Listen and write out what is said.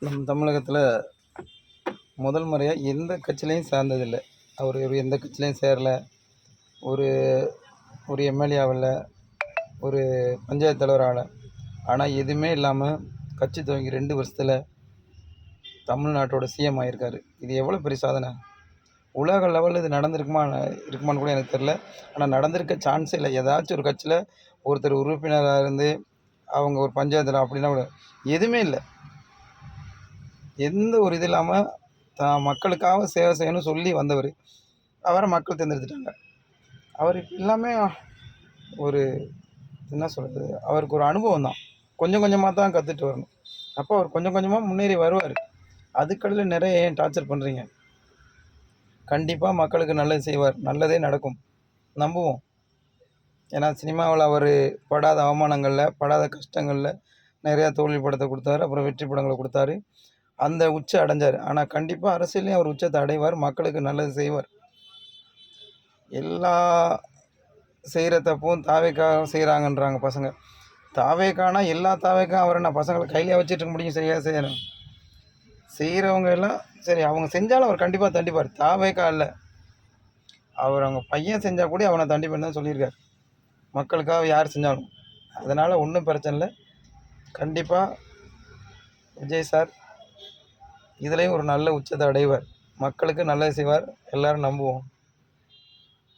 நம் தமிழகத்தில் முதல் முறையாக எந்த கட்சியிலையும் சார்ந்ததில்லை. அவர் எந்த கட்சியிலையும் சேரல. ஒரு ஒரு எம்எல்ஏ ஆகல, ஒரு பஞ்சாயத்து தலைவர் ஆகல. ஆனால் எதுவுமே இல்லாமல் கட்சி துவங்கி 2 வருஷத்தில் தமிழ்நாட்டோட சிஎம் ஆகியிருக்காரு. இது எவ்வளோ பெரிய சாதனை! உலக லெவலில் இது இருக்குமான்னு கூட எனக்கு தெரில. ஆனால் நடந்திருக்க சான்ஸே இல்லை. ஏதாச்சும் ஒரு கட்சியில் ஒருத்தர் உறுப்பினராக இருந்து அவங்க ஒரு பஞ்சாயத்தில் அப்படின்னா கூட எதுவுமே இல்லை. எந்த ஒரு இது இல்லாமல் மக்களுக்காக சேவை செய்யணும்னு சொல்லி வந்தவர். அவரை மக்கள் தேர்ந்தெடுத்துட்டாங்க. அவர் எல்லாமே ஒரு என்ன சொல்கிறது, அவருக்கு ஒரு அனுபவம் தான். கொஞ்சம் கொஞ்சமாக தான் கற்றுட்டு வரணும். அப்போ அவர் கொஞ்சம் கொஞ்சமாக முன்னேறி வருவார். அதுக்கடையில் நிறைய ஏன் டார்ச்சர் பண்ணுறீங்க? கண்டிப்பாக மக்களுக்கு நல்லது செய்வார். நல்லதே நடக்கும், நம்புவோம். ஏன்னா சினிமாவில் அவர் படாத அவமானங்களில், படாத கஷ்டங்களில் நிறையா தோல்வி படத்தை கொடுத்தாரு. அப்புறம் வெற்றி படங்களை கொடுத்தாரு. அந்த உச்சம் அடைஞ்சார். ஆனால் கண்டிப்பாக அரசியலையும் அவர் உச்சத்தை அடைவார். மக்களுக்கு நல்லது செய்வார். எல்லா செய்கிற தப்பும் தாவேக்காக செய்கிறாங்கன்றாங்க பசங்க. தாவேக்கானா எல்லா தாவேக்கா அவரை நான் பசங்களை கையிலே வச்சுட்டு இருக்க முடியும்? செய்யணும் செய்கிறவங்க எல்லாம் சரி, அவங்க செஞ்சாலும் அவர் கண்டிப்பாக தண்டிப்பார். தாவேக்கா இல்லை, அவர் அவங்க பையன் செஞ்சால் கூட அவனை தண்டிப்பேன்னு தான் சொல்லியிருக்கார். மக்களுக்காக யார் செஞ்சாலும். அதனால் ஒன்றும் பிரச்சனை இல்லை. கண்டிப்பாக விஜய் சார் இதுலேயும் ஒரு நல்ல உச்சத்தை அடைவார். மக்களுக்கு நல்லது செய்வார். எல்லோரும் நம்புவோம்.